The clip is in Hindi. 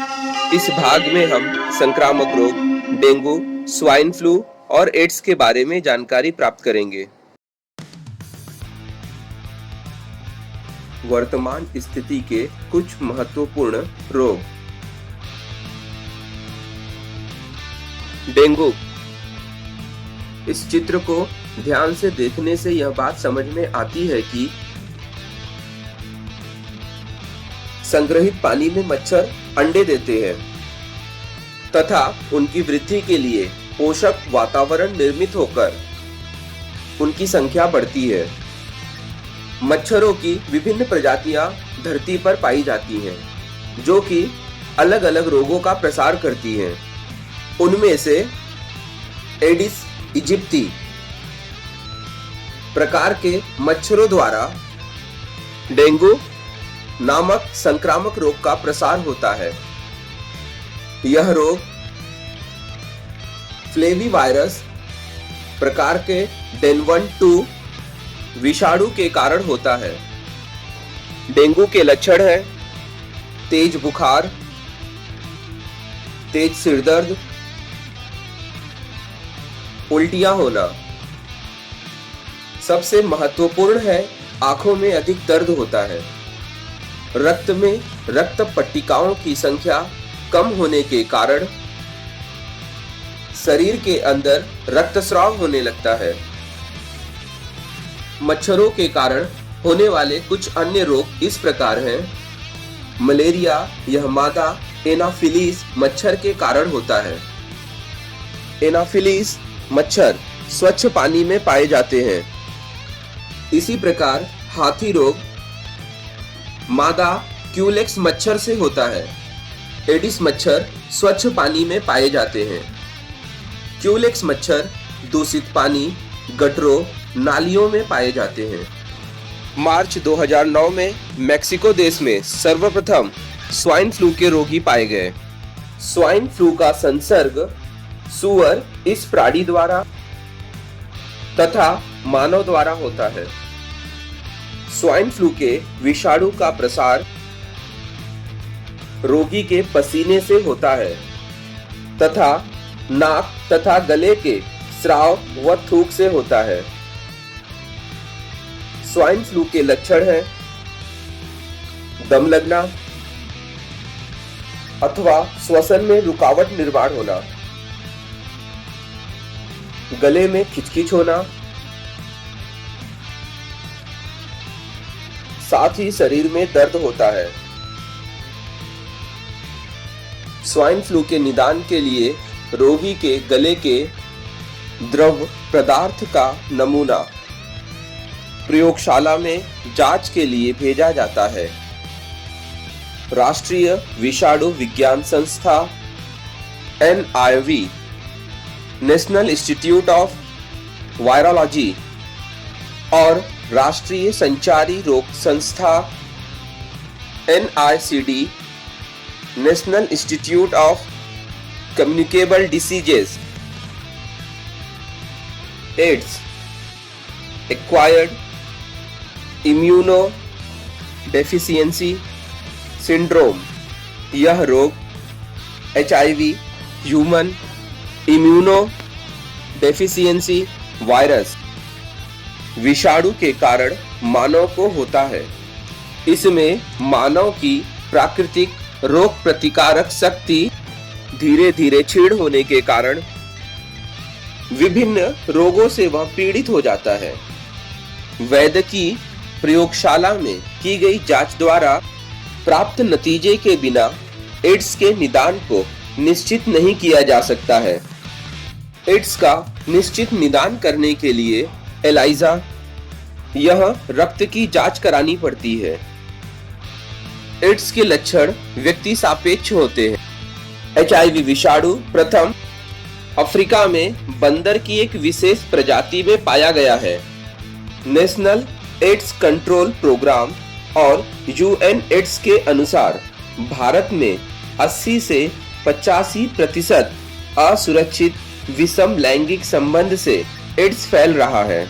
इस भाग में हम संक्रामक रोग, डेंगू, स्वाइन फ्लू और एड्स के बारे में जानकारी प्राप्त करेंगे। वर्तमान स्थिति के कुछ महत्वपूर्ण रोग। डेंगू। इस चित्र को ध्यान से देखने से यह बात समझ में आती है कि संग्रहित पानी में मच्छर अंडे देते हैं तथा उनकी वृद्धि के लिए पोषक वातावरण निर्मित होकर उनकी संख्या बढ़ती है। मच्छरों की विभिन्न प्रजातियां धरती पर पाई जाती हैं, जो कि अलग अलग रोगों का प्रसार करती हैं। उनमें से एडिस इजिप्टी प्रकार के मच्छरों द्वारा डेंगू नामक संक्रामक रोग का प्रसार होता है। यह रोग फ्लेवीवायरस प्रकार के डेनवन 2 विषाणु के कारण होता है। डेंगू के लक्षण हैं तेज बुखार, तेज सिरदर्द, उल्टियां होना। सबसे महत्वपूर्ण है आंखों में अधिक दर्द होता है। रक्त में रक्त पट्टिकाओं की संख्या कम होने के कारण शरीर के अंदर रक्तस्राव होने लगता है। मच्छरों के कारण होने वाले कुछ अन्य रोग इस प्रकार हैं। मलेरिया, यह मादा एनाफिलीज मच्छर के कारण होता है। एनाफिलीज मच्छर स्वच्छ पानी में पाए जाते हैं। इसी प्रकार हाथी रोग मादा क्यूलेक्स मच्छर से होता है। एडिस मच्छर स्वच्छ पानी में पाए जाते हैं। क्यूलेक्स मच्छर दूषित पानी, गटरों, नालियों में पाए जाते हैं। मार्च 2009 में मेक्सिको देश में सर्वप्रथम स्वाइन फ्लू के रोगी पाए गए। स्वाइन फ्लू का संसर्ग सुअर इस प्राणी द्वारा तथा मानव द्वारा होता है। स्वाइन फ्लू के विषाणु का प्रसार रोगी के पसीने से होता है तथा नाक तथा गले के स्राव व थूक से होता है। स्वाइन फ्लू के लक्षण हैं दम लगना अथवा श्वसन में रुकावट निर्माण होना, गले में खिचखिच होना, साथ ही शरीर में दर्द होता है। स्वाइन फ्लू के निदान के लिए रोगी के गले के द्रव पदार्थ का नमूना प्रयोगशाला में जांच के लिए भेजा जाता है। राष्ट्रीय विषाणु विज्ञान संस्था NIV national institute of virology और राष्ट्रीय संचारी रोग संस्था NICD national institute of communicable diseases ads acquired immuno deficiency syndrome. यह रोग HIV human immuno deficiency virus विषाणु के कारण मानव को होता है। इसमें मानव की प्राकृतिक रोग प्रतिकारक शक्ति धीरे धीरे क्षीण होने के कारण विभिन्न रोगों से वह पीड़ित हो जाता है। वैद्यकीय प्रयोगशाला में की गई जांच द्वारा प्राप्त नतीजे के बिना एड्स के निदान को निश्चित नहीं किया जा सकता है। एड्स का निश्चित निदान करने के लिए एलाइजा यह रक्त की जांच करानी पड़ती है। एड्स के लक्षण व्यक्ति सापेक्ष होते हैं। HIV विषाणु प्रथम अफ्रीका में बंदर की एक विशेष प्रजाति में पाया गया है। नेशनल एड्स कंट्रोल प्रोग्राम और UN एड्स के अनुसार भारत में 80 से 85% असुरक्षित विषम लैंगिक संबंध से एड्स फैल रहा है।